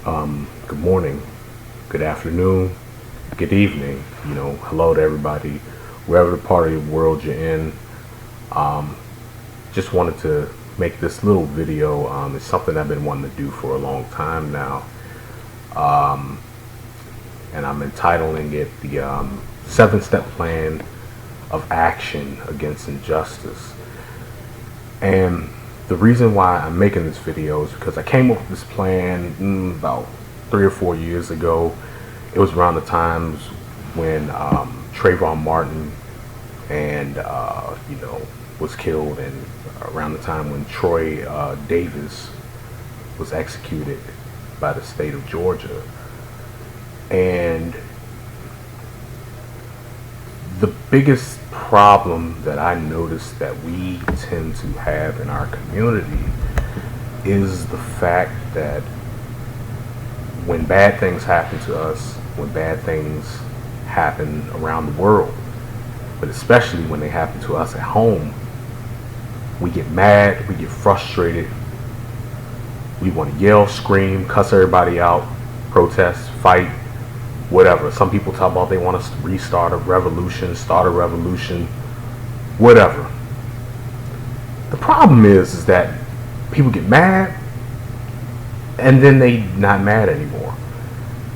Good morning, good afternoon, good evening. Hello to everybody, wherever part of the world you're in. Um, just wanted to make this little video. It's something I've been wanting to do for a long time now, um, and I'm entitling it the 7-step plan of action against injustice. And the reason why I'm making this video is because I came up with this plan about 3 or 4 years ago. It was around the times when Trayvon Martin and was killed, and around the time when Troy Davis was executed by the state of Georgia. And the biggest problem that I noticed that we tend to have in our community is the fact that when bad things happen to us, when bad things happen around the world, but especially when they happen to us at home, we get mad, we get frustrated, we want to yell, scream, cuss everybody out, protest, fight, whatever. Some people talk about they want us to restart a revolution, start a revolution, whatever. The problem is that people get mad and then they not mad anymore.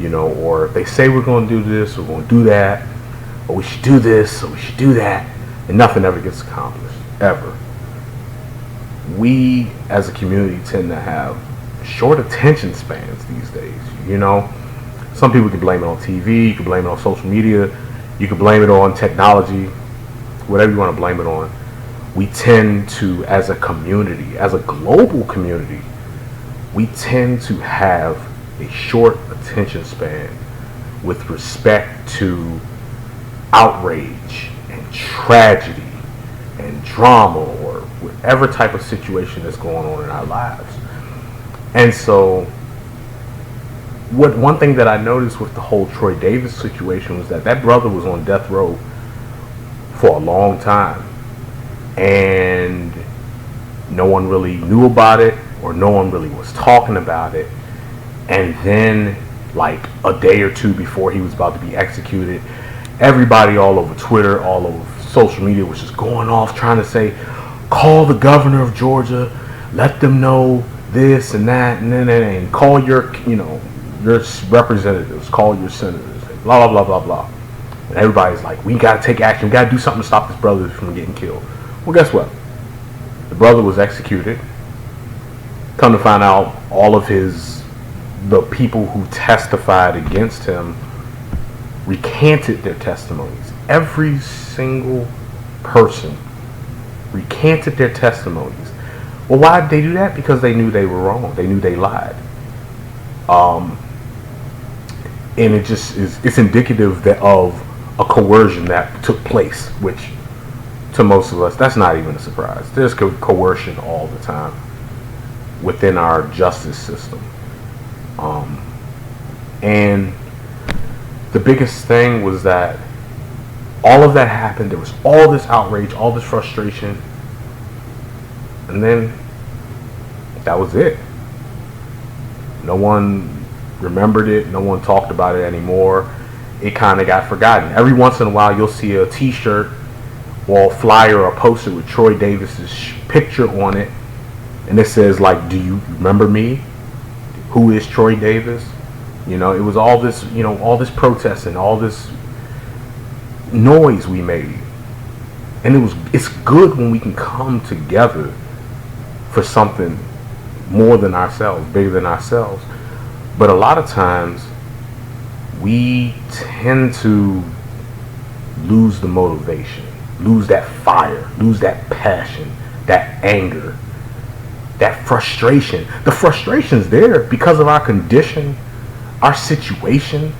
Or if they say we're going to do this, we're going to do that, or we should do this, or we should do that, and nothing ever gets accomplished, ever. We as a community tend to have short attention spans these days. Some people can blame it on TV, you can blame it on social media, you can blame it on technology, whatever you want to blame it on. We tend to, as a community, as a global community, we tend to have a short attention span with respect to outrage and tragedy and drama, or whatever type of situation that's going on in our lives. And so one thing that I noticed with the whole Troy Davis situation was that brother was on death row for a long time, and no one really knew about it, or no one really was talking about it. And then, like a day or two before he was about to be executed, everybody all over Twitter, all over social media was just going off trying to say, call the governor of Georgia, let them know this and that, and call your representatives, call your senators, blah blah blah blah blah. And everybody's like, we gotta take action, we gotta do something to stop this brother from getting killed. Well, guess what? The brother was executed. Come to find out, all of the people who testified against him recanted their testimonies. Every single person recanted their testimonies. Well, why did they do that? Because they knew they were wrong. They knew they lied. And it's indicative of a coercion that took place, which to most of us, that's not even a surprise. There's coercion all the time within our justice system. And the biggest thing was that all of that happened. There was all this outrage, all this frustration, and then that was it. No one remembered it. No one talked about it anymore. It kind of got forgotten. Every once in a while, you'll see a T-shirt or a flyer or a poster with Troy Davis's picture on it, and it says, like, "Do you remember me? Who is Troy Davis?" It was all this, all this protest and all this noise we made, and it's good when we can come together for something more than ourselves, bigger than ourselves. But a lot of times we tend to lose the motivation, lose that fire, lose that passion, that anger, that frustration. The frustration's there because of our condition, our situation,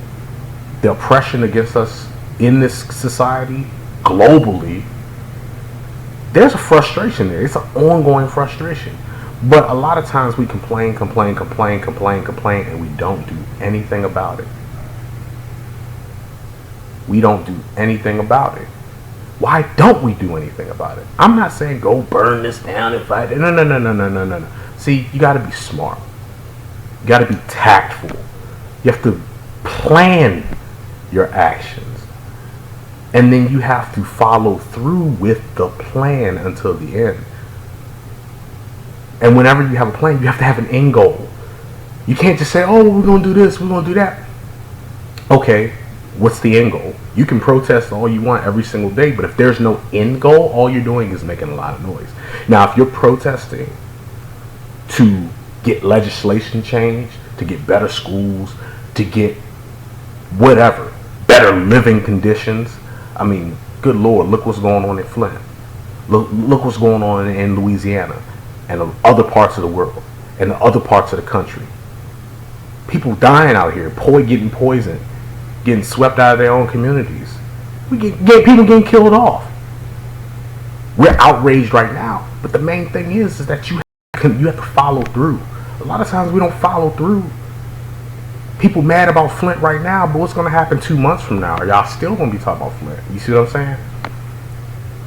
the oppression against us in this society, globally. There's a frustration there. It's an ongoing frustration. But a lot of times we complain, and we don't do anything about it. We don't do anything about it. Why don't we do anything about it? I'm not saying go burn this down and fight it. No. See, you got to be smart. You got to be tactful. You have to plan your actions. And then you have to follow through with the plan until the end. And whenever you have a plan, you have to have an end goal. You can't just say, oh, we're going to do this, we're going to do that. Okay, what's the end goal? You can protest all you want every single day, but if there's no end goal, all you're doing is making a lot of noise. Now, if you're protesting to get legislation changed, to get better schools, to get whatever, better living conditions, I mean, good Lord, look what's going on in Flint. Look what's going on in Louisiana and other parts of the world and the other parts of the country. People dying out here, getting poisoned, getting swept out of their own communities. We get people getting killed off. We're outraged right now, but the main thing is that you have to follow through. A lot of times we don't follow through. People mad about Flint right now, but what's going to happen 2 months from now? Are y'all still going to be talking about Flint? You see what I'm saying?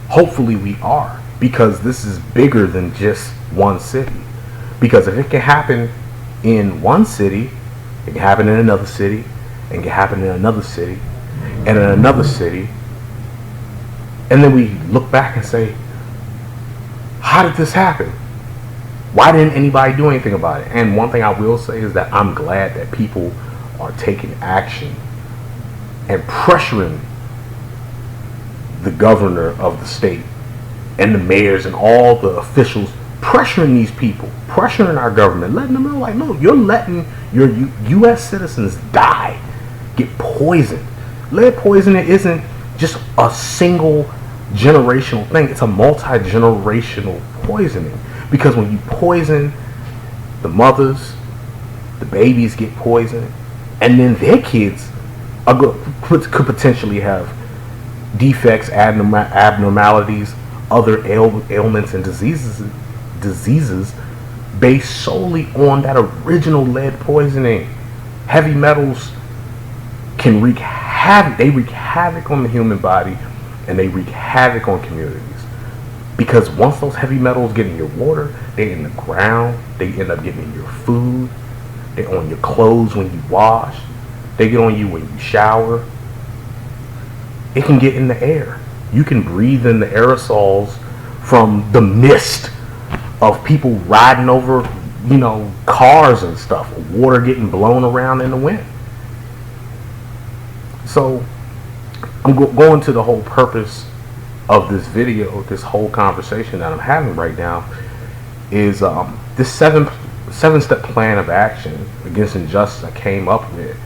Hopefully we are, because this is bigger than just one city. Because if it can happen in one city, it can happen in another city, and it can happen in another city, and in another city, and then we look back and say, how did this happen? Why didn't anybody do anything about it? And one thing I will say is that I'm glad that people are taking action and pressuring the governor of the state and the mayors and all the officials, pressuring these people, pressuring our government, letting them know, like, no, you're letting your U.S. citizens die, get poisoned. Lead poisoning isn't just a single generational thing. It's a multi-generational poisoning. Because when you poison the mothers, the babies get poisoned, and then their kids could potentially have defects, abnormalities, other ailments and diseases based solely on that original lead poisoning. Heavy metals can wreak havoc. They wreak havoc on the human body, and they wreak havoc on communities. Because once those heavy metals get in your water, they're in the ground, they end up getting in your food, they're on your clothes when you wash, they get on you when you shower. It can get in the air. You can breathe in the aerosols from the mist of people riding over, cars and stuff, water getting blown around in the wind. So I'm going to the whole purpose of this video, this whole conversation that I'm having right now, is this seven-step plan of action against injustice I came up with.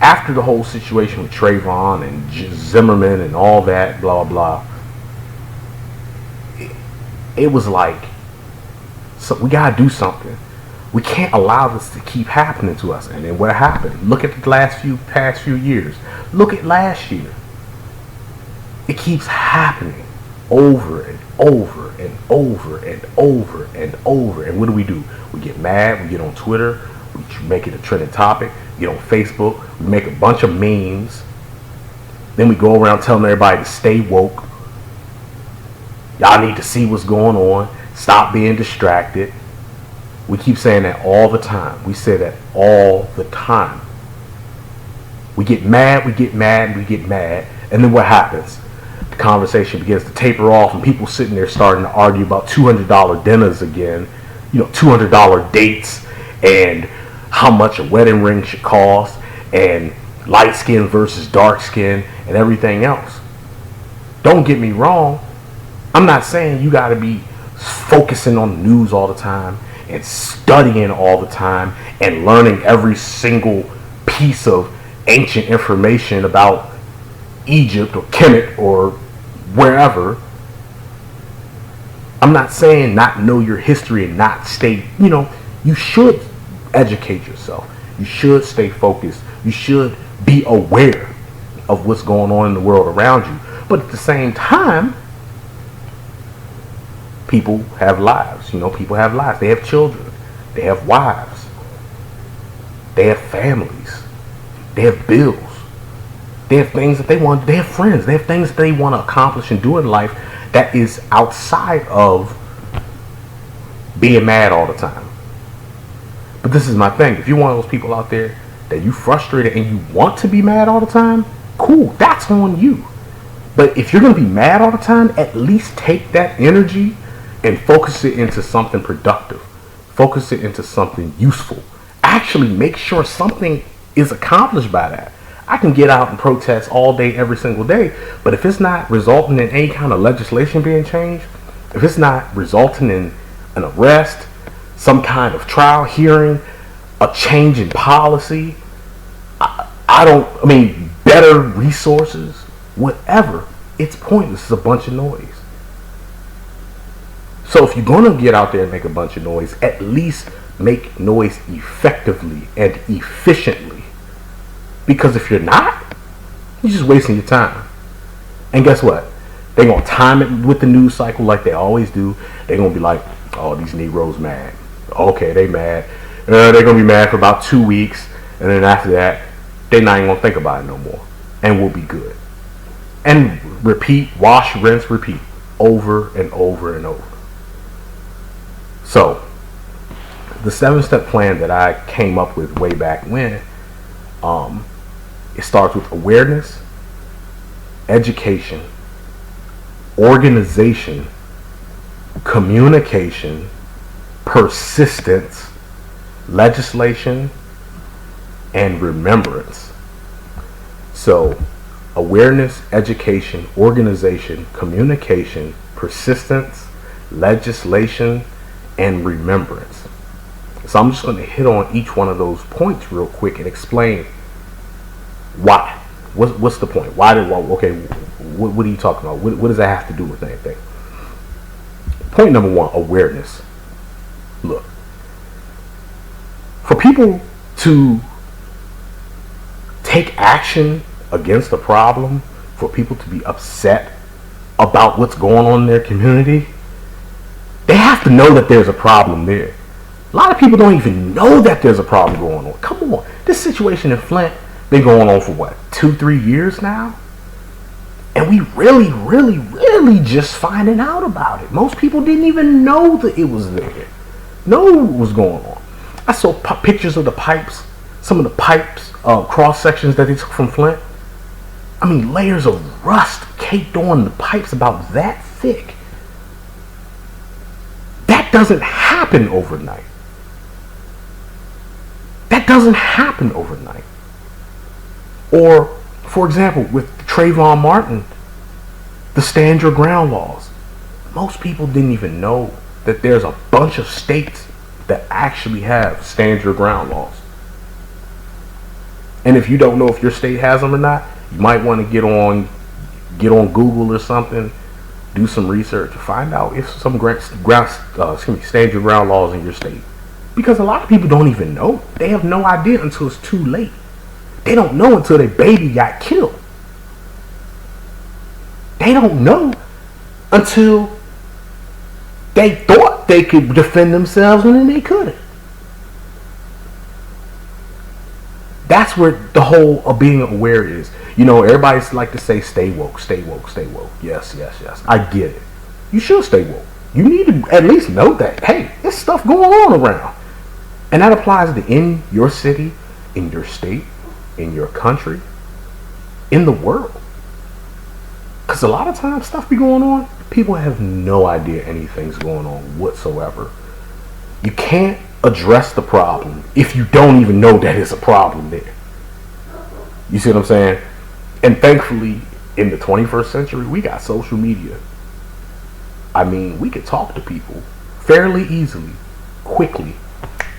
After the whole situation with Trayvon and Zimmerman and all that, blah blah, it was like, so we gotta do something. We can't allow this to keep happening to us. And then what happened? Look at the past few years. Look at last year. It keeps happening over and over and over and over and over. And what do? We get mad, we get on Twitter, we make it a trending topic, get on Facebook, we make a bunch of memes. Then we go around telling everybody to stay woke. Y'all need to see what's going on. Stop being distracted. We keep saying that all the time. We say that all the time. We get mad, we get mad, we get mad. And then what happens? The conversation begins to taper off, and people sitting there starting to argue about $200 dinners again, $200 dates, and how much a wedding ring should cost, and light skin versus dark skin, and everything else. Don't get me wrong. I'm not saying you got to be focusing on the news all the time and studying all the time and learning every single piece of ancient information about Egypt or Kemet or wherever. I'm not saying not know your history and not stay, you should educate yourself. You should stay focused. You should be aware of what's going on in the world around you. But at the same time, people have lives. People have lives. They have children. They have wives. They have families. They have bills. They have things that they want. They have friends. They have things that they want to accomplish and do in life that is outside of being mad all the time. But this is my thing. If you're one of those people out there that you frustrated and you want to be mad all the time, cool, that's on you. But if you're going to be mad all the time, at least take that energy and focus it into something productive. Focus it into something useful. Actually make sure something is accomplished by that. I can get out and protest all day, every single day, but if it's not resulting in any kind of legislation being changed, if it's not resulting in an arrest, some kind of trial hearing, a change in policy, better resources, whatever, it's pointless. It's a bunch of noise. So if you're going to get out there and make a bunch of noise, at least make noise effectively and efficiently. Because if you're not, you're just wasting your time. And guess what? They're going to time it with the news cycle like they always do. They're going to be like, oh, these Negroes mad. Okay, they mad. They're going to be mad for about 2 weeks. And then after that, they're not even going to think about it no more. And we'll be good. And repeat, wash, rinse, repeat. Over and over and over. So, the 7-step plan that I came up with way back when, it starts with awareness, education, organization, communication, persistence, legislation, and remembrance. So, awareness, education, organization, communication, persistence, legislation, and remembrance. So I'm just going to hit on each one of those points real quick and explain why. What's the point? What are you talking about? What does that have to do with anything? Point number 1, awareness. Look, for people to take action against a problem, for people to be upset about what's going on in their community, they have to know that there's a problem there. A lot of people don't even know that there's a problem going on. Come on. This situation in Flint been going on for what, 2-3 years now? And we really just finding out about it. Most people didn't even know that it was there. Know what was going on. I saw pictures of the pipes, some of the pipes, cross sections that they took from Flint. I mean, layers of rust caked on the pipes about that thick. That doesn't happen overnight. That doesn't happen overnight. Or, for example, with Trayvon Martin, the stand your ground laws. Most people didn't even know that there's a bunch of states that actually have stand your ground laws. And if you don't know if your state has them or not, you might want to get on Google or something, do some research, find out if some stand your ground laws in your state. Because a lot of people don't even know. They have no idea until it's too late. They don't know until their baby got killed. They don't know until they thought they could defend themselves and then they couldn't. That's where the whole of being aware is. You know, everybody's like to say, stay woke, stay woke, stay woke. Yes. I get it. You should stay woke. You need to at least know that, hey, there's stuff going on around. And that applies to in your city, in your state, in your country, in the world. Because a lot of times stuff be going on, people have no idea anything's going on whatsoever. You can't address the problem if you don't even know that it's a problem there. You see what I'm saying? And thankfully, in the 21st century, we got social media. I mean, we can talk to people fairly easily, quickly,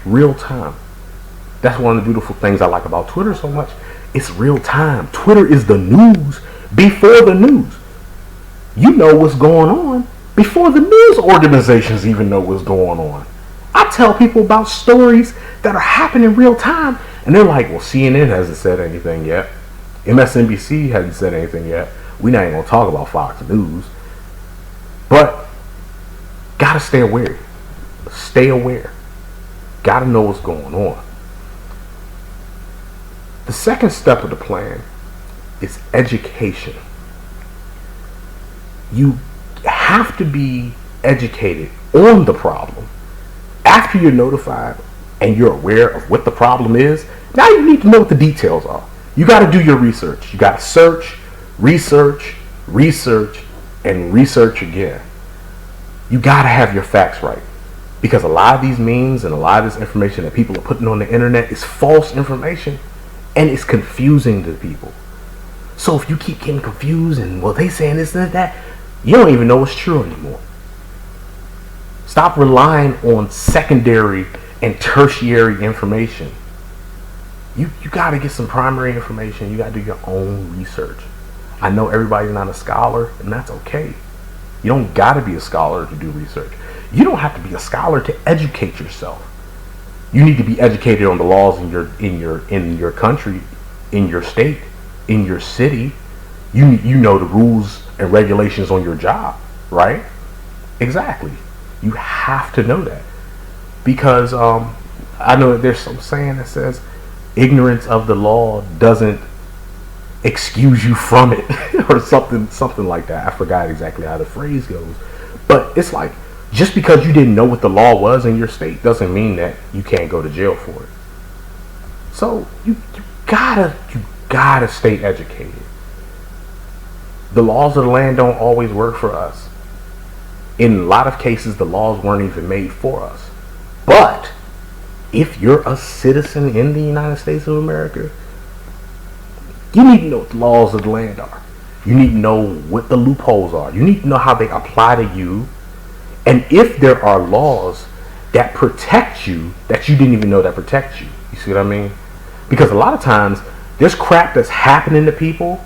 real time. That's one of the beautiful things I like about Twitter so much. It's real time. Twitter is the news before the news. You know what's going on before the news organizations even know what's going on. I tell people about stories that are happening in real time, and they're like, well, CNN hasn't said anything yet. MSNBC hasn't said anything yet. We're not even going to talk about Fox News. But, gotta stay aware. Stay aware. Gotta know what's going on. The second step of the plan is education. You have to be educated on the problem. After you're notified and you're aware of what the problem is, now you need to know what the details are. You got to do your research. You got to search, research, and research again. You got to have your facts right. Because a lot of these memes and a lot of this information that people are putting on the internet is false information, and it's confusing to people. So if you keep getting confused and, well, they saying this and that, you don't even know what's true anymore. Stop relying on secondary and tertiary information. You got to get some primary information. You got to do your own research. I know everybody's not a scholar, and that's okay. You don't got to be a scholar to do research. You don't have to be a scholar to educate yourself. You need to be educated on the laws in your country, in your state, in your city. You know the rules and regulations on your job, right? Exactly. You have to know that, because I know that there's some saying that says ignorance of the law doesn't excuse you from it, or something like that. I forgot exactly how the phrase goes, but it's like, just because you didn't know what the law was in your state doesn't mean that you can't go to jail for it. So you gotta stay educated. The laws of the land don't always work for us. In a lot of cases, the laws weren't even made for us. But if you're a citizen in the United States of America, you need to know what the laws of the land are. You need to know what the loopholes are. You need to know how they apply to you. And if there are laws that protect you that you didn't even know that protect you. You see what I mean? Because a lot of times there's crap that's happening to people,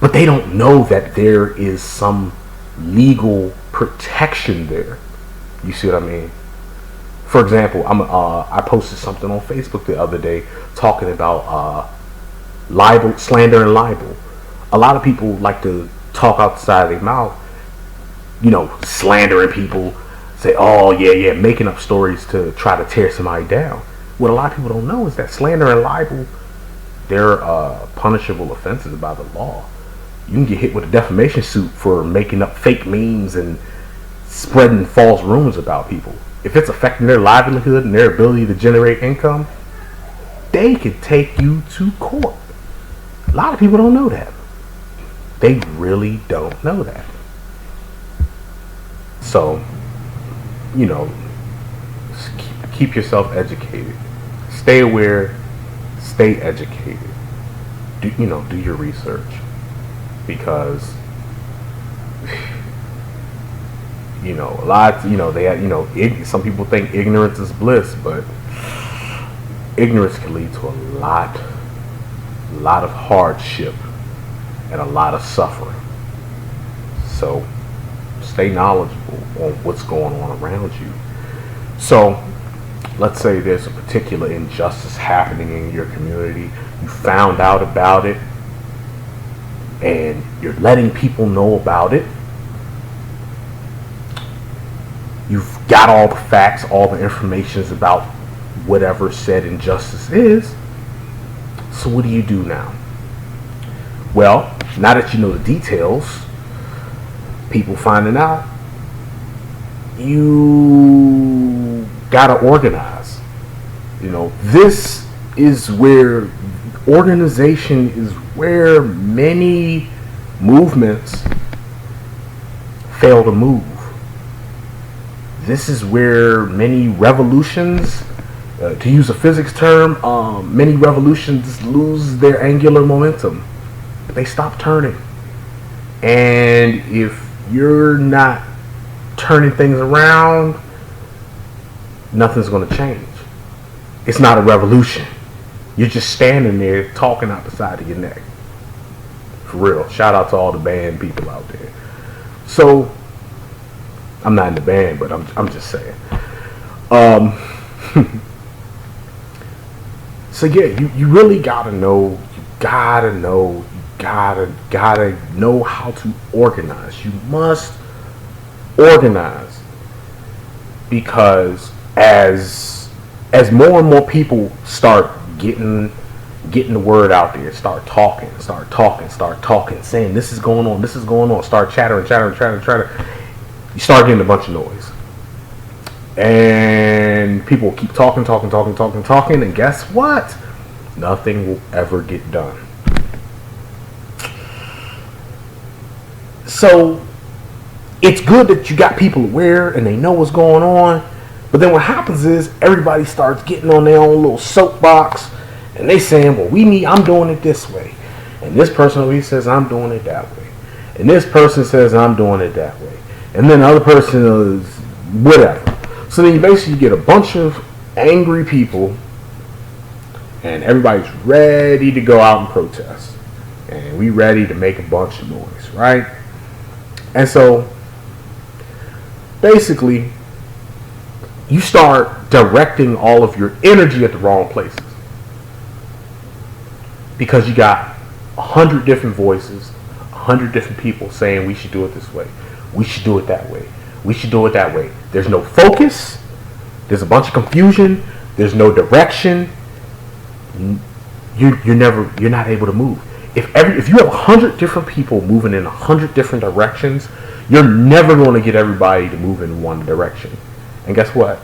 but they don't know that there is some legal protection there. You see what I mean? For example, I posted something on Facebook the other day talking about libel, slander and libel. A lot of people like to talk outside of their mouth, slandering people, say, oh yeah, making up stories to try to tear somebody down. What a lot of people don't know is that slander and libel, they're punishable offenses by the law. You can get hit with a defamation suit for making up fake memes and spreading false rumors about people. If it's affecting their livelihood and their ability to generate income, they could take you to court. A lot of people don't know that. They really don't know that. So, keep yourself educated. Stay aware. Stay educated. Do your research, because a lot. Some people think ignorance is bliss, but ignorance can lead to a lot of hardship and a lot of suffering. So stay knowledgeable on what's going on around you. So let's say there's a particular injustice happening in your community. You found out about it and you're letting people know about it. You've got all the facts, all the information about whatever said injustice is. So what do you do now? Well, now that you know the details, people finding out, you gotta organize. This is where organization is where many movements fail to move. This is where many revolutions, to use a physics term, many revolutions lose their angular momentum. They stop turning. And if you're not turning things around, nothing's going to change. It's not a revolution. You're just standing there talking out the side of your neck. For real. Shout out to all the band people out there. So, I'm not in the band, but I'm just saying. So yeah, you really gotta know. You gotta know how to organize. You must organize, because as more and more people start getting the word out there, start talking, saying this is going on, start chattering, you start getting a bunch of noise. And people keep talking, and guess what? Nothing will ever get done. So it's good that you got people aware and they know what's going on. But then what happens is everybody starts getting on their own little soapbox, and they saying, well, I'm doing it this way. And this person over here says, I'm doing it that way. And this person says, I'm doing it that way. And then the other person is whatever. So then you basically get a bunch of angry people, and everybody's ready to go out and protest. And we ready to make a bunch of noise, right? And so basically, you start directing all of your energy at the wrong places. Because you got 100 different voices, 100 different people saying we should do it this way. We should do it that way. We should do it that way. There's no focus. There's a bunch of confusion. There's no direction. You're not able to move. If you have 100 different people moving in 100 different directions, you're never going to get everybody to move in one direction. And guess what?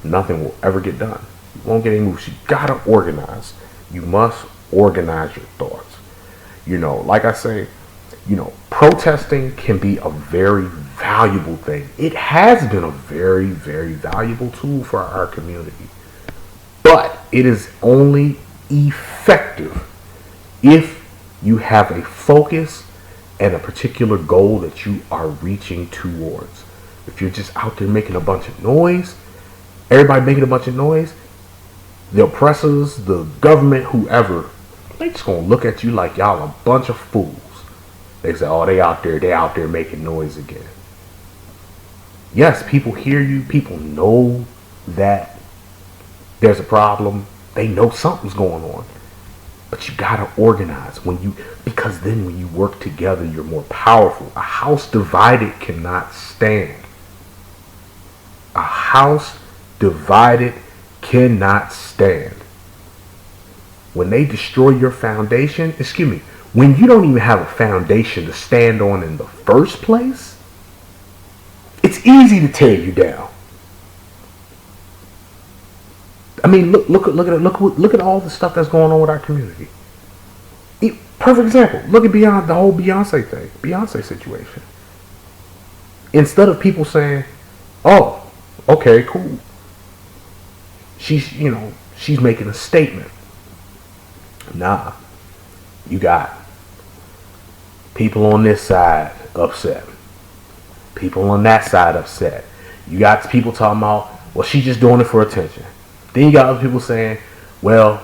Nothing will ever get done. You won't get any moves. You gotta organize. You must organize your thoughts. Like I say, protesting can be a very valuable thing. It has been a very, very valuable tool for our community. But it is only effective if you have a focus and a particular goal that you are reaching towards. If you're just out there making a bunch of noise, everybody making a bunch of noise, the oppressors, the government, whoever, they just gonna look at you like y'all a bunch of fools. They say, oh, they out there making noise again. Yes, people hear you. People know that there's a problem. They know something's going on. But you gotta organize because then when you work together, you're more powerful. A house divided cannot stand. A house divided cannot stand. When they destroy your foundation, when you don't even have a foundation to stand on in the first place, it's easy to tear you down. I mean, look at all the stuff that's going on with our community. Perfect example. Look at the whole Beyonce situation. Instead of people saying, "Oh, okay, cool," she's making a statement. Nah, you got people on this side upset, people on that side upset. You got people talking about, well, she's just doing it for attention. Then you got other people saying, well,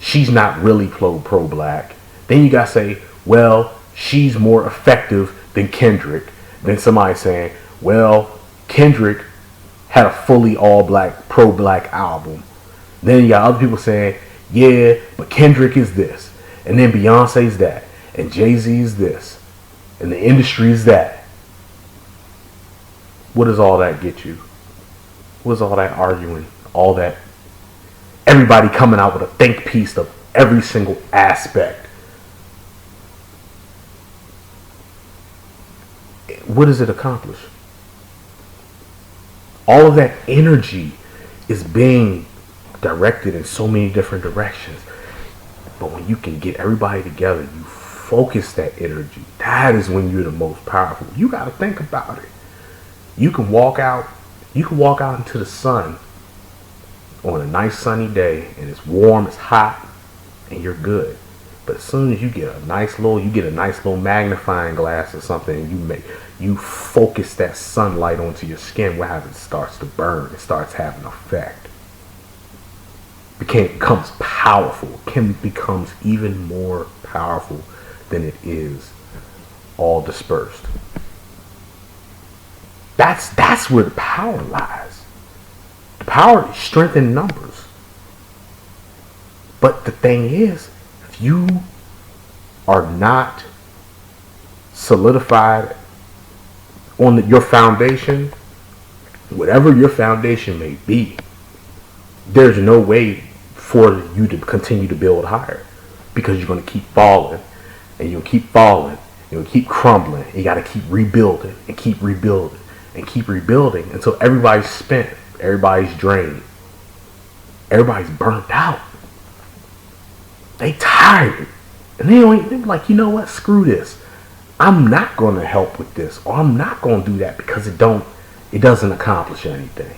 she's not really pro-black. Then you got to say, well, she's more effective than Kendrick. Then somebody saying, well, Kendrick had a fully all-black, pro-black album. Then you got other people saying, yeah, but Kendrick is this. And then Beyonce's that. And Jay-Z is this. And the industry is that. What does all that get you? What is all that arguing? All that, everybody coming out with a think piece of every single aspect. What does it accomplish? All of that energy is being directed in so many different directions. But when you can get everybody together, you focus that energy. That is when you're the most powerful. You got to think about it. You can walk out into the sun on a nice sunny day, and it's warm, it's hot, and you're good. But as soon as you get a nice little magnifying glass or something, and you focus that sunlight onto your skin, what happens? It starts to burn. It starts having an effect. It becomes powerful. It becomes even more powerful than it is all dispersed. That's where the power lies. The power is strength in numbers. But the thing is, if you are not solidified on your foundation, whatever your foundation may be, there's no way for you to continue to build higher, because you're going to keep falling, and you'll keep falling, you'll keep crumbling. You got to keep rebuilding and keep rebuilding and keep rebuilding until everybody's spent. Everybody's drained. Everybody's burnt out. They tired. And they're like, you know what? Screw this. I'm not going to help with this, or I'm not going to do that because it doesn't accomplish anything.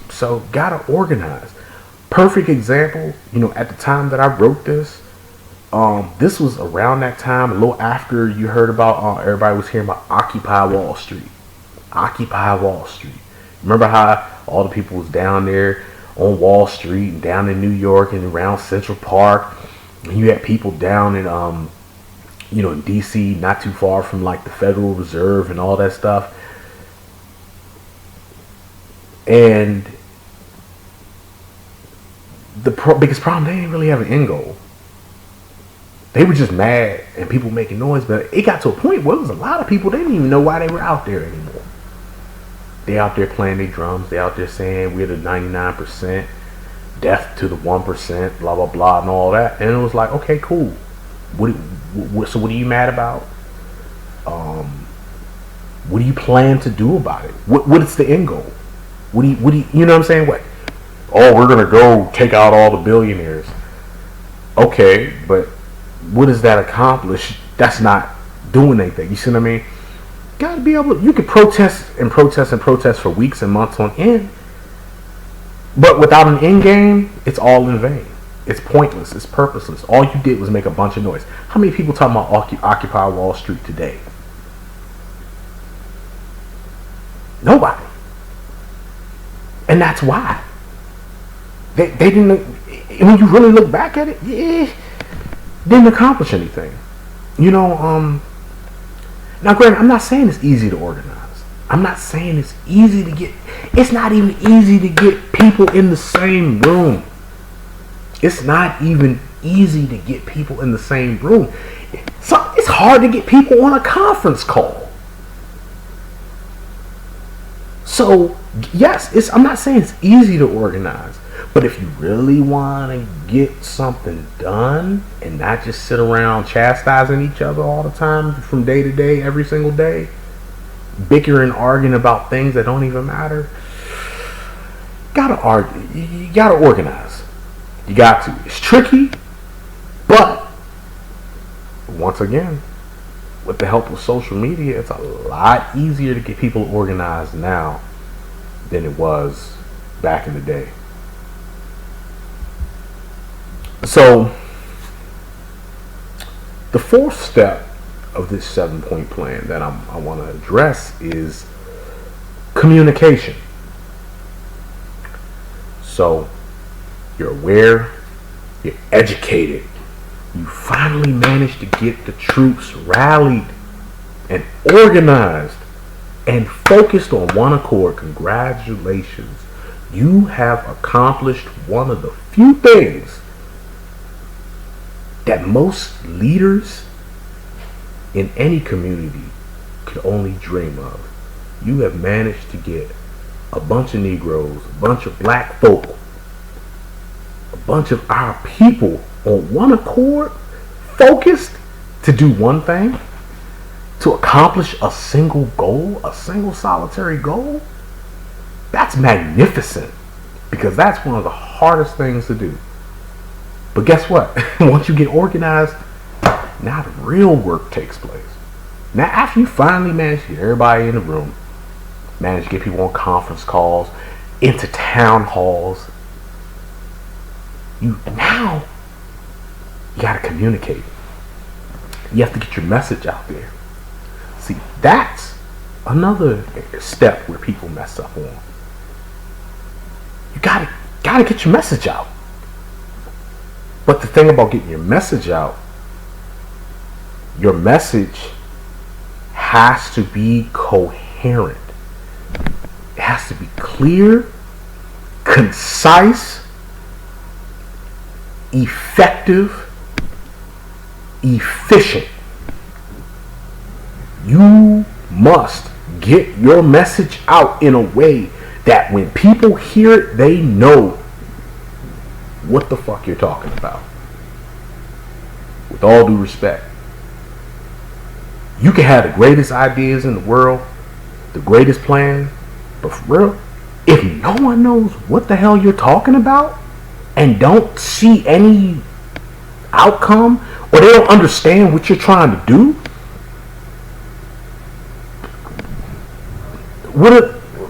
So gotta organize. Perfect example, at the time that I wrote this, this was around that time, a little after you heard about, everybody was hearing about Occupy Wall Street. Occupy Wall Street. Remember how all the people was down there on Wall Street and down in New York and around Central Park. And you had people down in, in DC, not too far from like the Federal Reserve and all that stuff. And the biggest problem, they didn't really have an end goal. They were just mad and people making noise, but it got to a point where there was a lot of people, they didn't even know why they were out there anymore. They out there playing their drums, they out there saying we're the 99%, death to the 1%, blah blah blah and all that. And it was like, okay, cool. So what are you mad about? What do you plan to do about it? What is the end goal? What do you you know what I'm saying? What? Oh, we're gonna go take out all the billionaires. Okay, but what does that accomplish? That's not doing anything. You see what I mean? Gotta be able to, you could protest and protest and protest for weeks and months on end, but without an end game, it's all in vain. It's pointless. It's purposeless. All you did was make a bunch of noise. How many people talking about Occupy Wall Street today? Nobody. And that's why. They didn't, when you really look back at it, didn't accomplish anything. Now granted, I'm not saying it's easy to organize. I'm not saying it's easy to get, it's not even easy to get people in the same room. It's not even easy to get people in the same room. So it's hard to get people on a conference call. So yes, I'm not saying it's easy to organize, but if you really want to get something done and not just sit around chastising each other all the time from day to day, every single day, bickering, arguing about things that don't even matter, gotta argue. You gotta organize. You got to. It's tricky, but once again, with the help of social media, it's a lot easier to get people organized now than it was back in the day. So, the fourth step of this 7-point plan that I want to address is communication. So, you're aware, you're educated, you finally managed to get the troops rallied and organized and focused on one accord. Congratulations. You have accomplished one of the few things that most leaders in any community could only dream of. You have managed to get a bunch of Negroes, a bunch of black folk, a bunch of our people on one accord, focused to do one thing, to accomplish a single goal, a single solitary goal. That's magnificent, because that's one of the hardest things to do. But guess what? Once you get organized, now the real work takes place. Now after you finally manage to get everybody in the room, manage to get people on conference calls, into town halls, you gotta communicate. You have to get your message out there. See, that's another step where people mess up on. You gotta get your message out. But the thing about getting your message out, your message has to be coherent. It has to be clear, concise, effective, efficient. You must get your message out in a way that when people hear it, they know what the fuck you're talking about. With all due respect, you can have the greatest ideas in the world, the greatest plan, But for real, if no one knows what the hell you're talking about and don't see any outcome, or they don't understand what you're trying to do,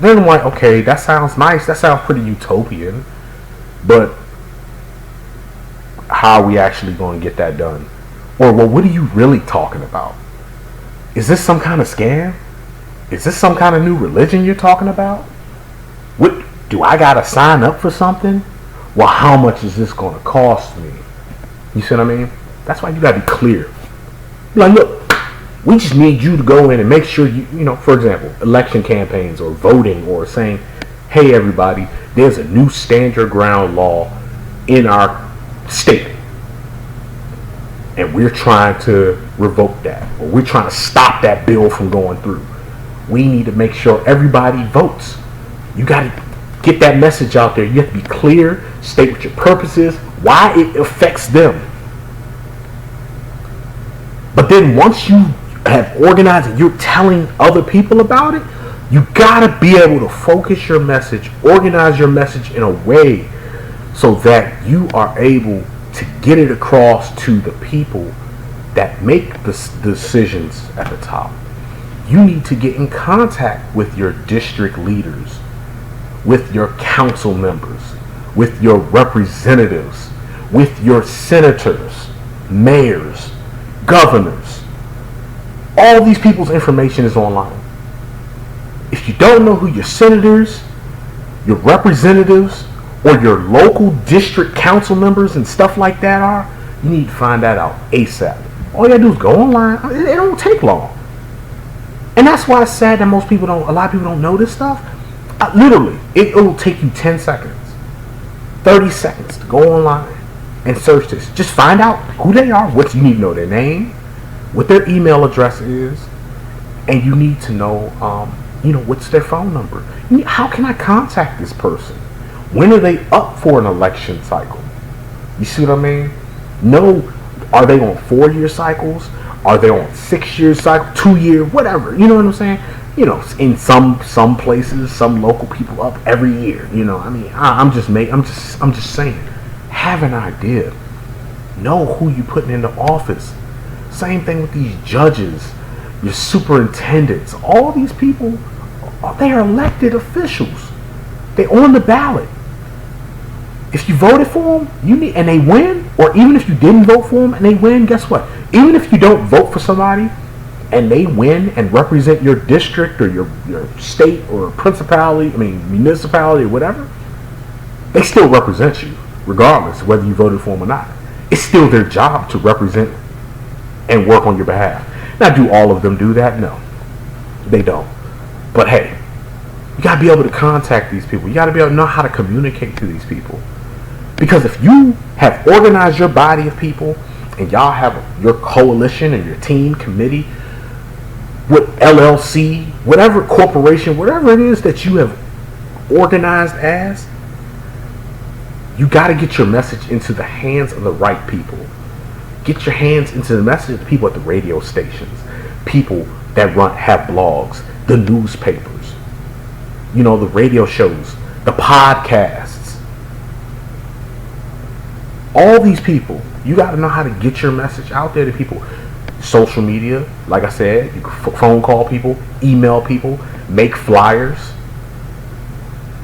then I'm like, okay, that sounds nice, that sounds pretty utopian, but how are we actually going to get that done? Or, well, what are you really talking about? Is this some kind of scam? Is this some kind of new religion you're talking about? What, do I gotta sign up for something? Well, how much is this gonna cost me? You see what I mean? That's why you gotta be clear. Like, look, we just need you to go in and make sure you know, for example, election campaigns or voting, or saying, hey everybody, there's a new stand your ground law in our state, and we're trying to revoke that, or we're trying to stop that bill from going through. We need to make sure everybody votes. You got to get that message out there. You have to be clear, state what your purpose is, why it affects them. But then once you have organized and you're telling other people about it, you got to be able to focus your message, organize your message in a way so that you are able to get it across to the people that make the decisions at the top. You need to get in contact with your district leaders, with your council members, with your representatives, with your senators, mayors, governors. All these people's information is online. If you don't know who your senators, your representatives, or your local district council members and stuff like that are, you need to find that out ASAP. All you gotta do is go online. It don't take long. And that's why it's sad that a lot of people don't know this stuff. Literally, it will take you 10 seconds, 30 seconds to go online and search this. Just find out who they are, you need to know their name, what their email address is, and you need to know, what's their phone number. How can I contact this person? When are they up for an election cycle? You see what I mean? No, are they on 4-year cycles? Are they on 6-year cycle, 2-year, whatever? You know what I'm saying? You know, in some places, some local people up every year. You know, I mean, I'm just saying, have an idea. Know who you putting into office. Same thing with these judges, your superintendents. All these people, they are elected officials. They're on the ballot. If you voted for them, and they win, or even if you didn't vote for them and they win, guess what? Even if you don't vote for somebody and they win and represent your district or your state or municipality or whatever, they still represent you, regardless of whether you voted for them or not. It's still their job to represent and work on your behalf. Now, do all of them do that? No, they don't. But hey, you got to be able to contact these people. You got to be able to know how to communicate to these people. Because if you have organized your body of people and y'all have your coalition and your team, committee, what LLC, whatever corporation, whatever it is that you have organized as, you got to get your message into the hands of the right people. Get your hands into the message of the people at the radio stations, people that have blogs, the newspapers, the radio shows, the podcasts. All these people, you got to know how to get your message out there to people. Social media, like I said, you can phone call people, email people, make flyers,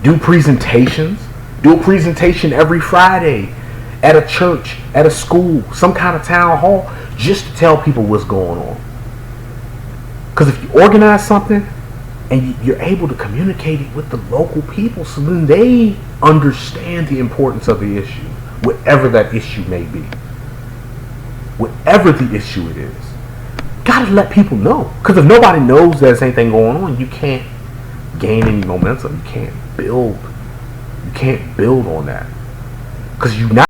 do presentations. Do a presentation every Friday at a church, at a school, some kind of town hall, just to tell people what's going on. Because if you organize something and you're able to communicate it with the local people, so then they understand the importance of the issue, whatever that issue may be. Whatever the issue it is. Gotta let people know. Because if nobody knows there's anything going on, you can't gain any momentum. You can't build. You can't build on that. Because you now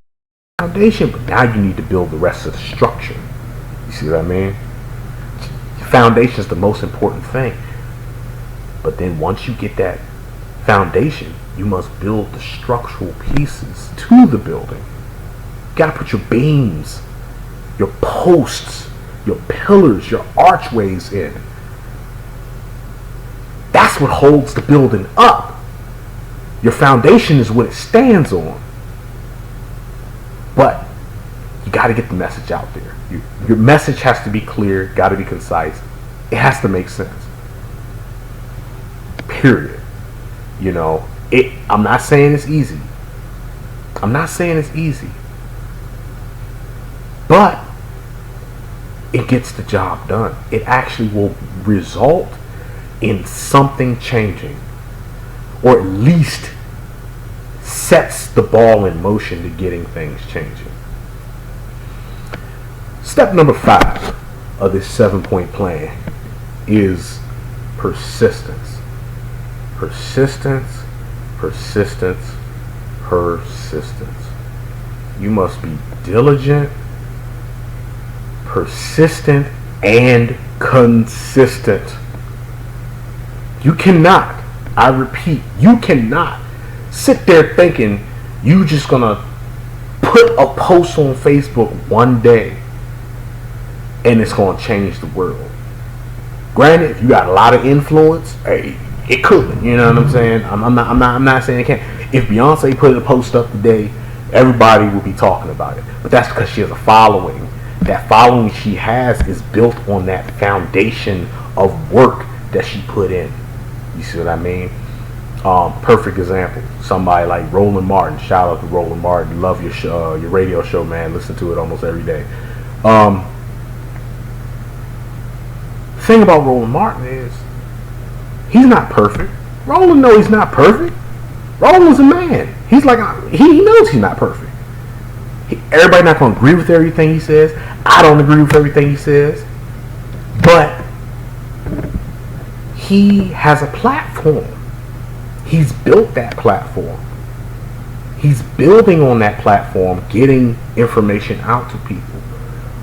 have a foundation, but now you need to build the rest of the structure. You see what I mean? Your foundation is the most important thing. But then once you get that foundation, you must build the structural pieces to the building. You gotta put your beams, your posts, your pillars, your archways in. That's That's what holds the building up. Your foundation is what it stands on. But you got to get the message out there. Your message has to be clear, got to be concise. It has to make sense. Period. You know, I'm not saying it's easy. I'm not saying it's easy. But it gets the job done. It actually will result in something changing, or at least sets the ball in motion to getting things changing. Step number 5 of this 7-point plan is persistence. Persistence, persistence, persistence. You must be diligent, persistent, and consistent. You cannot, I repeat, you cannot sit there thinking you just gonna put a post on Facebook one day and it's gonna change the world. Granted, if you got a lot of influence, hey, it could. You know what I'm saying? I'm not saying it can't. If Beyonce put a post up today, everybody will be talking about it. But that's because she has a following. That following she has is built on that foundation of work that she put in. You see what I mean? Perfect example. Somebody like Roland Martin. Shout out to Roland Martin. Love your show, your radio show, man. Listen to it almost every day. Thing about Roland Martin is he's not perfect. Roland knows he's not perfect. Roland's a man. He's like, he knows he's not perfect. Everybody not going to agree with everything he says. I don't agree with everything he says. But he has a platform. He's built that platform. He's building on that platform, getting information out to people.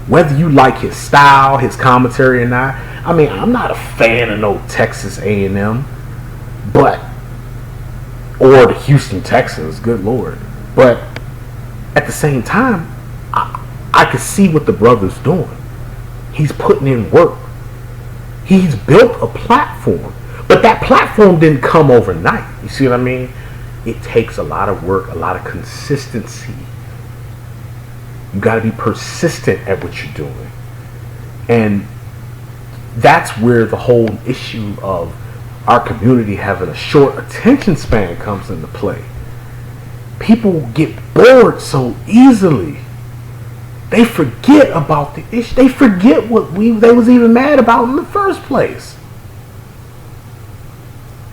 Whether you like his style, his commentary or not. I mean, I'm not a fan of no Texas A&M, but, or the Houston Texans, good Lord. But at the same time, I can see what the brother's doing. He's putting in work. He's built a platform. But that platform didn't come overnight. You see what I mean? It takes a lot of work, a lot of consistency. You got to be persistent at what you're doing. And that's where the whole issue of our community having a short attention span comes into play. People get bored so easily. They forget about the issue. They forget what they was even mad about in the first place.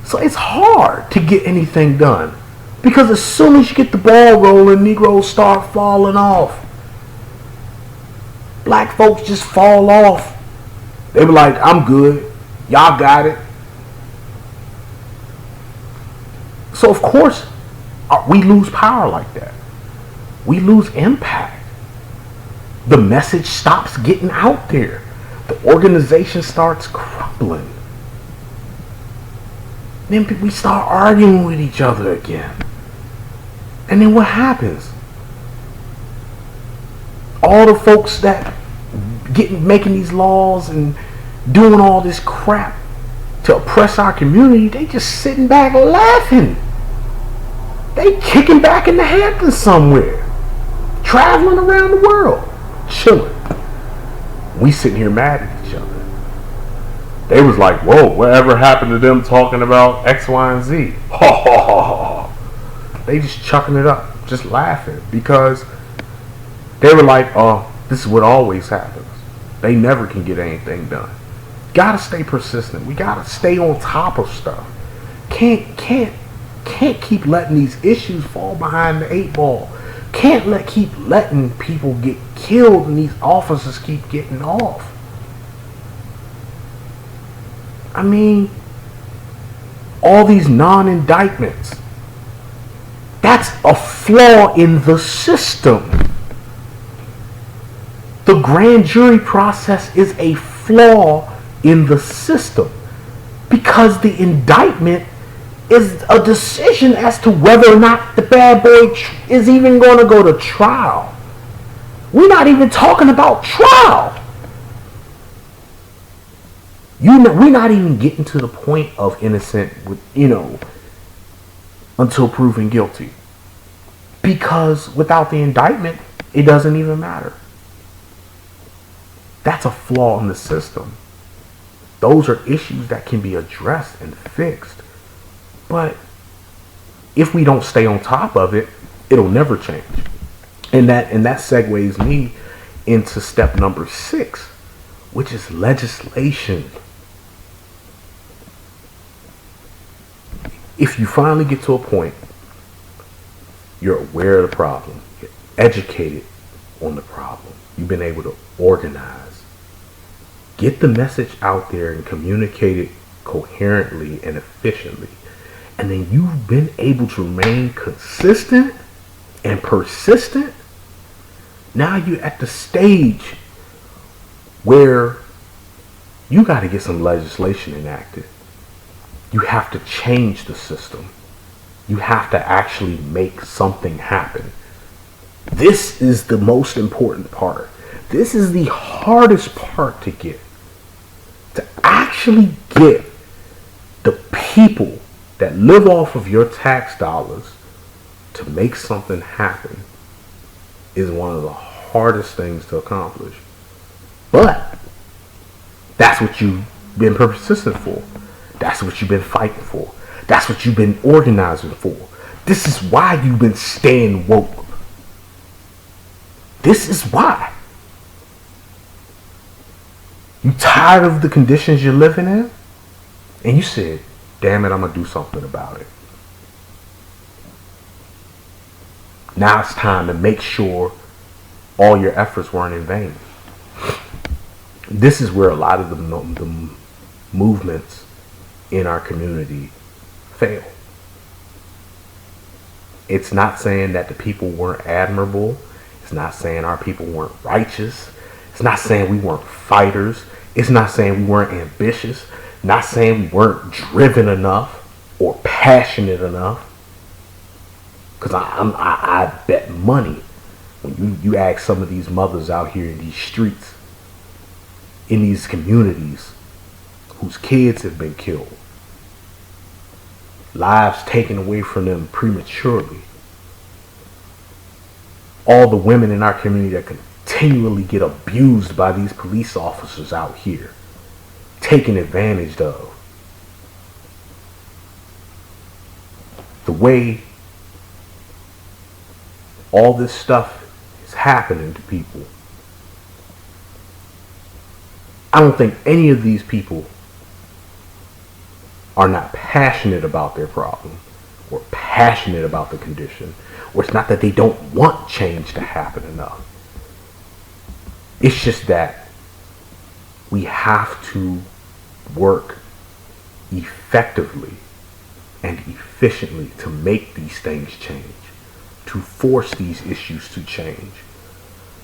So it's hard to get anything done. Because as soon as you get the ball rolling, Negroes start falling off. Black folks just fall off. They were like, I'm good. Y'all got it. So of course, we lose power like that. We lose impact. The message stops getting out there. The organization starts crumbling. Then we start arguing with each other again. And then what happens? All the folks that making these laws and doing all this crap to oppress our community, they just sitting back laughing. They kicking back in the Hamptons somewhere, traveling around the world, chilling. We sitting here mad at each other. They was like, whoa, whatever happened to them talking about X, Y, and Z? Ha ha ha ha. They just chucking it up, just laughing, because they were like, oh, this is what always happens. They never can get anything done. Gotta stay persistent. We gotta stay on top of stuff. Can't keep letting these issues fall behind the 8 ball. Can't keep letting people get killed and these officers keep getting off. I mean, all these non-indictments. That's a flaw in the system. The grand jury process is a flaw in the system because the indictment is a decision as to whether or not the bad boy is even going to go to trial. We're not even talking about trial. We're not even getting to the point of innocent, until proven guilty. Because without the indictment, it doesn't even matter. That's a flaw in the system. Those are issues that can be addressed and fixed. But if we don't stay on top of it, it'll never change. And that segues me into step number 6, which is legislation. If you finally get to a point, you're aware of the problem, you're educated on the problem, you've been able to organize, get the message out there and communicate it coherently and efficiently, and then you've been able to remain consistent and persistent, now you're at the stage where you got to get some legislation enacted. You have to change the system. You have to actually make something happen. This is the most important part. This is the hardest part to get. To actually get the people that live off of your tax dollars to make something happen is one of the hardest things to accomplish. But that's what you've been persistent for. That's what you've been fighting for. That's what you've been organizing for. This is why you've been staying woke. This is why. You tired of the conditions you're living in? And you said, damn it, I'm going to do something about it. Now it's time to make sure all your efforts weren't in vain. This is where a lot of the movements in our community fail. It's not saying that the people weren't admirable. It's not saying our people weren't righteous. It's not saying we weren't fighters. It's not saying we weren't ambitious. Not saying we weren't driven enough or passionate enough. Because I bet money when you ask some of these mothers out here in these streets, in these communities, whose kids have been killed, lives taken away from them prematurely, all the women in our community that continually get abused by these police officers out here, taken advantage of, the way all this stuff is happening to people. I don't think any of these people are not passionate about their problem or passionate about the condition, or it's not that they don't want change to happen enough. It's just that we have to work effectively and efficiently to make these things change, to force these issues to change,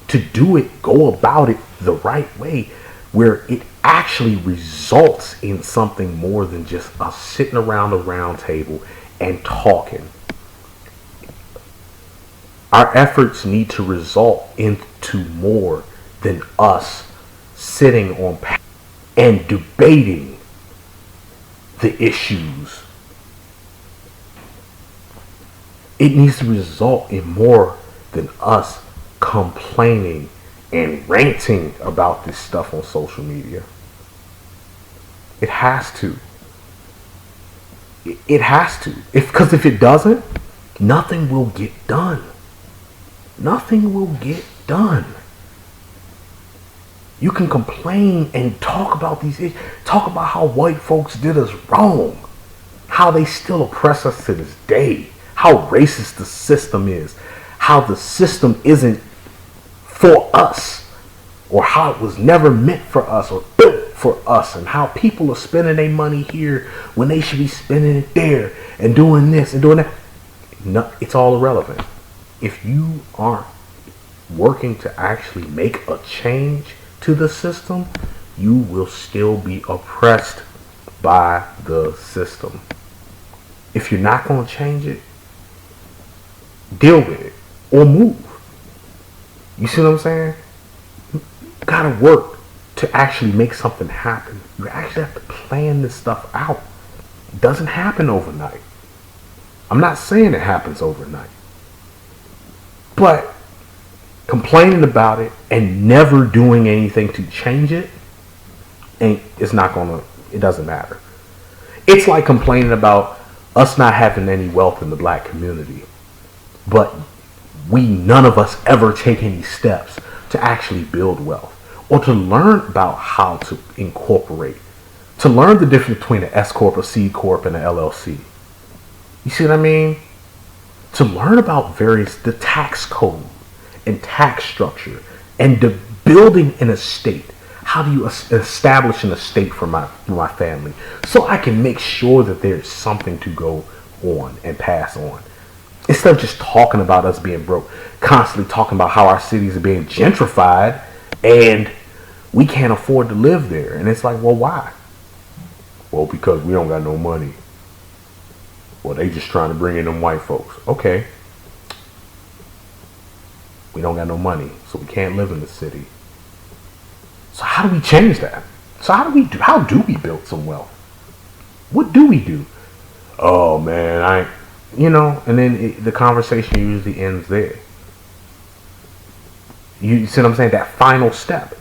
to do it, go about it the right way, where it actually results in something more than just us sitting around a round table and talking. Our efforts need to result into more than us sitting on and debating the issues. It needs to result in more than us complaining and ranting about this stuff on social media. It has to. It has to. Because if it doesn't, nothing will get done. Nothing will get done. You can complain and talk about these issues. Talk about how white folks did us wrong. How they still oppress us to this day. How racist the system is. How the system isn't for us, or how it was never meant for us or built for us, and how people are spending their money here when they should be spending it there and doing this and doing that. No, it's all irrelevant. If you aren't working to actually make a change to the system, you will still be oppressed by the system. If you're not going to change it, deal with it or move. You see what I'm saying? You gotta work to actually make something happen, you actually have to plan this stuff out. It doesn't happen overnight. I'm not saying it happens overnight. But complaining about it and never doing anything to change it, it doesn't matter. It's like complaining about us not having any wealth in the black community, but none of us ever take any steps to actually build wealth or to learn about how to incorporate, to learn the difference between an S Corp, a C Corp, and an LLC. You see what I mean? To learn about the tax code and tax structure and the building an estate. How do you establish an estate for my family so I can make sure that there's something to go on and pass on? Instead of just talking about us being broke, constantly talking about how our cities are being gentrified and we can't afford to live there. And it's like, well, why? Well, because we don't got no money. Well, they just trying to bring in them white folks. Okay. We don't got no money, so we can't live in the city. So how do we change that? So how do we build some wealth? What do we do? Oh man, and then the conversation usually ends there. You see what I'm saying? That final step.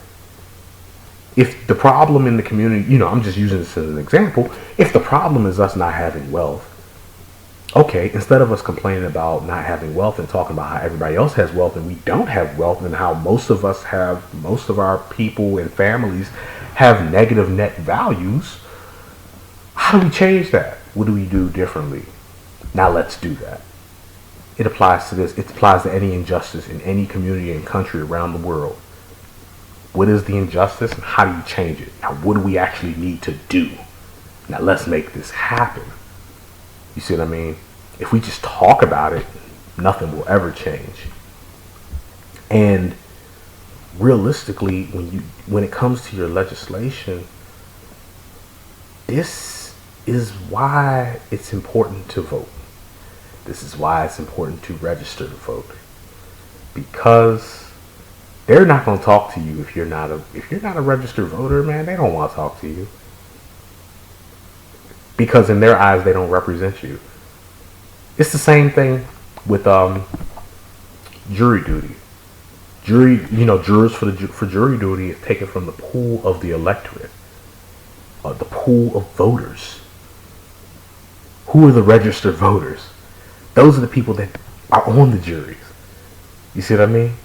If the problem in the community, I'm just using this as an example. If the problem is us not having wealth, okay, instead of us complaining about not having wealth and talking about how everybody else has wealth and we don't have wealth and how most of our people and families have negative net values, how do we change that? What do we do differently? Now let's do that. It applies to this. It applies to any injustice in any community and country around the world. What is the injustice and how do you change it? Now what do we actually need to do? Now let's make this happen. You see what I mean? If we just talk about it, nothing will ever change. And realistically, when it comes to your legislation, this is why it's important to vote. This is why it's important to register to vote. Because they're not going to talk to you if you're not a registered voter, man. They don't want to talk to you. Because in their eyes, they don't represent you. It's the same thing with jury duty. Jurors for jury duty is taken from the pool of the electorate, the pool of voters. Who are the registered voters? Those are the people that are on the juries. You see what I mean?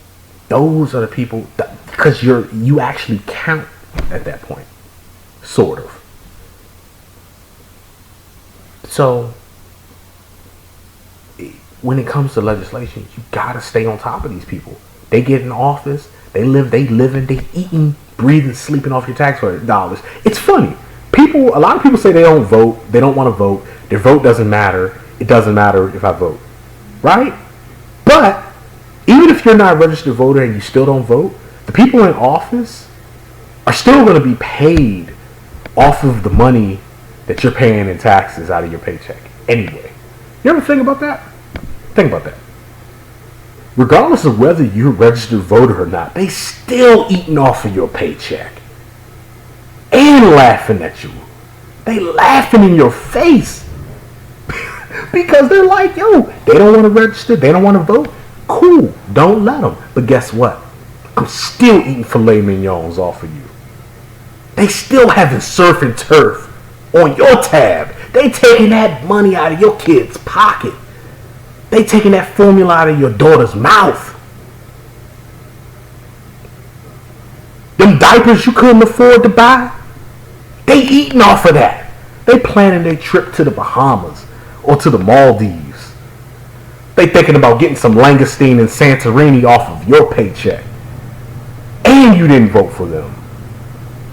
Those are the people because you actually count at that point, sort of. So, when it comes to legislation, you gotta stay on top of these people. They get in office, they eating, breathing, sleeping off your tax dollars. It's funny. A lot of people say they don't vote, they don't want to vote, their vote doesn't matter, it doesn't matter if I vote. Right? But, even if you're not a registered voter and you still don't vote, the people in office are still going to be paid off of the money that you're paying in taxes out of your paycheck anyway. You ever think about that? Think about that. Regardless of whether you're a registered voter or not, they still eating off of your paycheck and laughing at you. They laughing in your face because they're like, yo, they don't want to register, they don't want to vote. Cool, don't let them. But guess what? I'm still eating filet mignons off of you. They still having surf and turf on your tab. They taking that money out of your kid's pocket. They taking that formula out of your daughter's mouth. Them diapers you couldn't afford to buy, they eating off of that. They planning their trip to the Bahamas or to the Maldives. They thinking about getting some langoustine and Santorini off of your paycheck. And you didn't vote for them.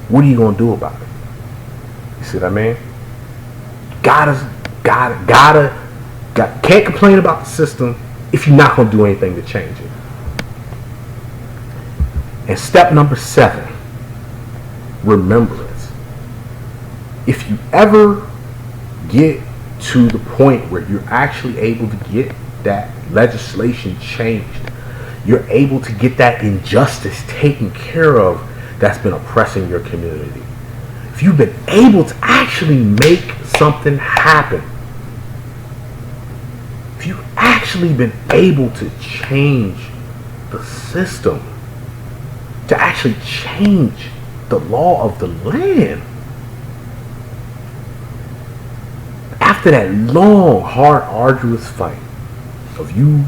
What are you going to do about it? You see what I mean? Can't complain about the system if you're not going to do anything to change it. And step number 7, remembrance. If you ever get to the point where you're actually able to get that legislation changed, you're able to get that injustice taken care of that's been oppressing your community. If you've been able to actually make something happen, if you've actually been able to change the system, to actually change the law of the land, after that long, hard, arduous fight of you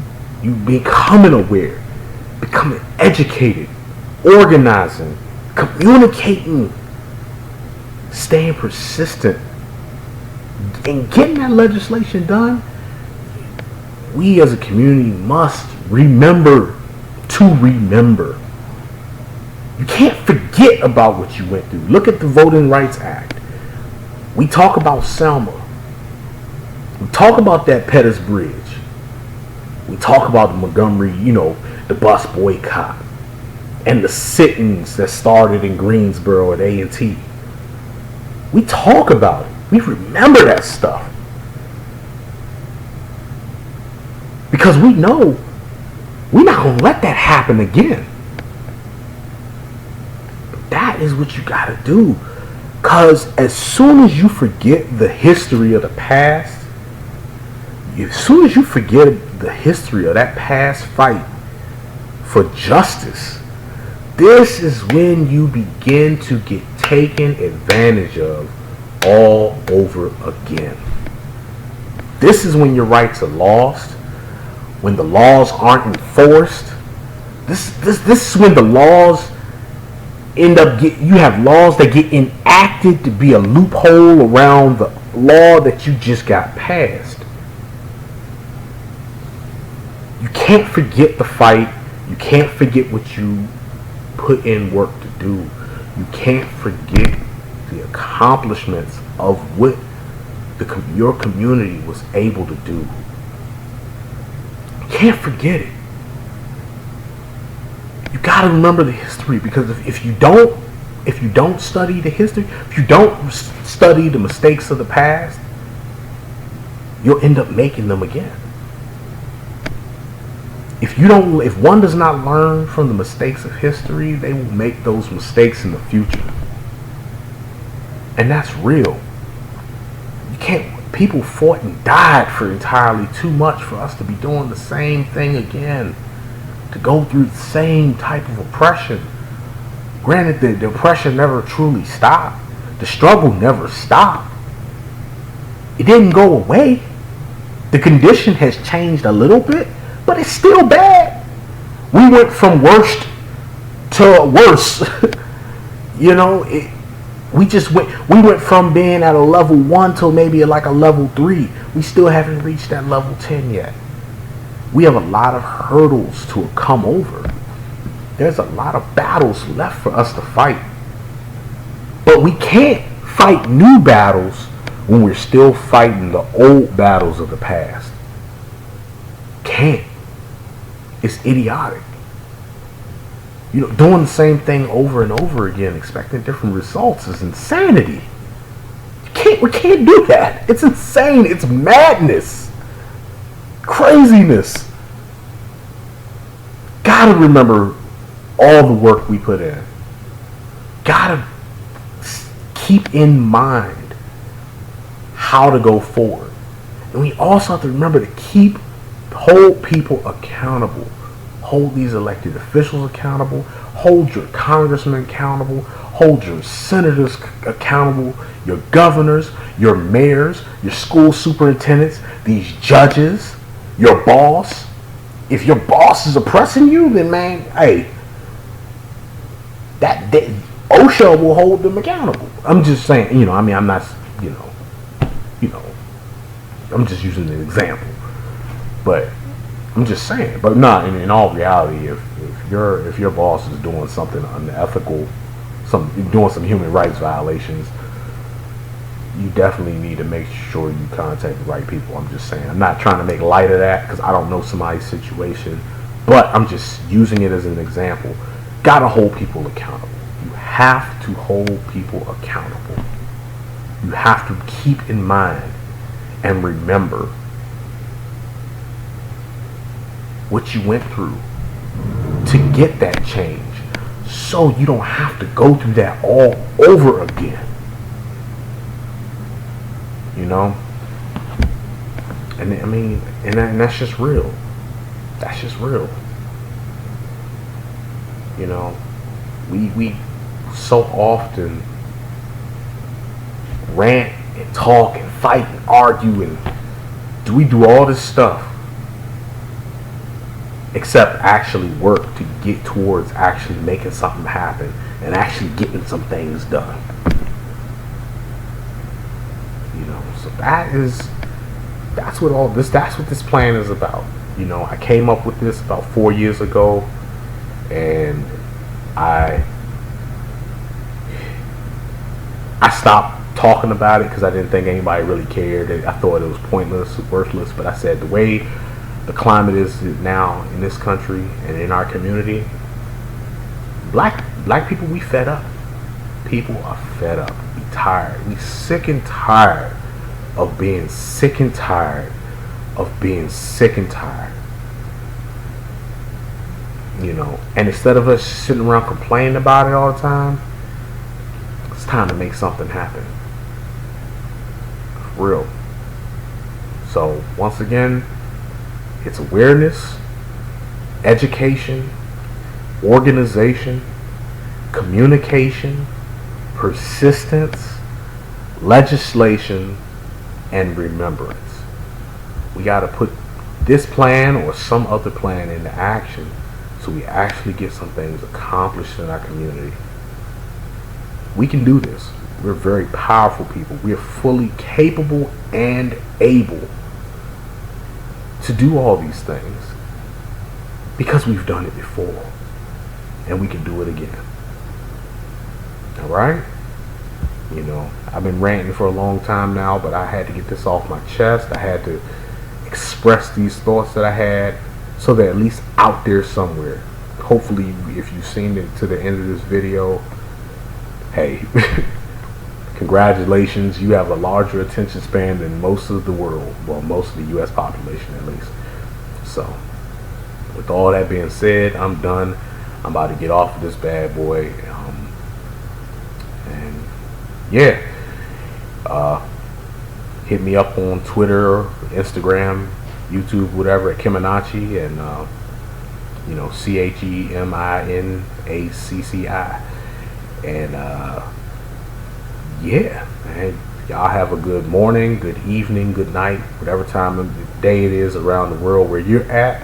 becoming aware, becoming educated, organizing, communicating, staying persistent, and getting that legislation done, we as a community must remember to remember. You can't forget about what you went through. Look at the Voting Rights Act. We talk about Selma. We talk about that Pettus Bridge. We talk about the Montgomery, the bus boycott and the sit-ins that started in Greensboro at A&T. We talk about it. We remember that stuff. Because we know we're not going to let that happen again. That is what you got to do. Because as soon as you forget the history of the past, as soon as you forget the history of that past fight for justice, this is when you begin to get taken advantage of all over again. This is when your rights are lost, when the laws aren't enforced. This is when the laws you have laws that get enacted to be a loophole around the law that you just got passed. You can't forget the fight. You can't forget what you put in work to do. You can't forget the accomplishments of what your community was able to do. You can't forget it. You gotta remember the history, because if you don't study the history, if you don't study the mistakes of the past, you'll end up making them again. If one does not learn from the mistakes of history, they will make those mistakes in the future. And that's real. People fought and died for entirely too much for us to be doing the same thing again. To go through the same type of oppression. Granted, the oppression never truly stopped. The struggle never stopped. It didn't go away. The condition has changed a little bit, but it's still bad. We went from worst to worse. We went from being at a level 1 to maybe like a level 3. We still haven't reached that level 10 yet. We have a lot of hurdles to come over. There's a lot of battles left for us to fight. But we can't fight new battles when we're still fighting the old battles of the past. Can't. It's idiotic. Doing the same thing over and over again, expecting different results, is insanity. We can't do that. It's insane. It's madness. Craziness. Gotta remember all the work we put in. Gotta keep in mind how to go forward. And we also have to remember to hold people accountable. Hold these elected officials accountable. Hold your congressmen accountable. Hold your senators accountable. Your governors, your mayors, your school superintendents, these judges, your boss. If your boss is oppressing you, then man, hey, OSHA will hold them accountable. I'm just saying, I'm not, I'm just using an example. But I'm just saying. But no, in all reality, if your boss is doing something unethical, doing some human rights violations, you definitely need to make sure you contact the right people. I'm just saying. I'm not trying to make light of that because I don't know somebody's situation, but I'm just using it as an example. Gotta hold people accountable. You have to hold people accountable. You have to keep in mind and remember what you went through to get that change, so you don't have to go through that all over again. You know? And I mean, and that's just real. That's just real. You know, we so often rant and talk and fight and argue and we do all this stuff except actually work to get towards actually making something happen and actually getting some things done. You know, so that's what this plan is about. You know, I came up with this about 4 years ago, and I stopped talking about it because I didn't think anybody really cared. I thought it was pointless, worthless. But I said, the way the climate is now in this country and in our community, black people, we fed up. People are fed up. We tired. We sick and tired of being sick and tired of being sick and tired. You know, and instead of us sitting around complaining about it all the time, it's time to make something happen. For real. So once again, it's awareness, education, organization, communication, persistence, legislation, and remembrance. We got to put this plan or some other plan into action so we actually get some things accomplished in our community. We can do this. We're very powerful people. We are fully capable and able to do all these things because we've done it before and we can do it again. All right? You know, I've been ranting for a long time now, but I had to get this off my chest. I had to express these thoughts that I had so they're at least out there somewhere. Hopefully, if you've seen it to the end of this video, hey, congratulations, you have a larger attention span than most of the world. Well, most of the US population at least. So, with all that being said, I'm done. I'm about to get off of this bad boy. And yeah, hit me up on Twitter, Instagram, YouTube, whatever, at Keminacci, and you know, CHEMINACCI. And yeah, man, y'all have a good morning, good evening, good night, whatever time of the day it is around the world where you're at.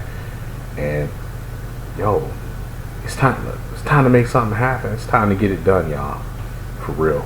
And yo, it's time to make something happen. It's time to get it done, y'all. For real.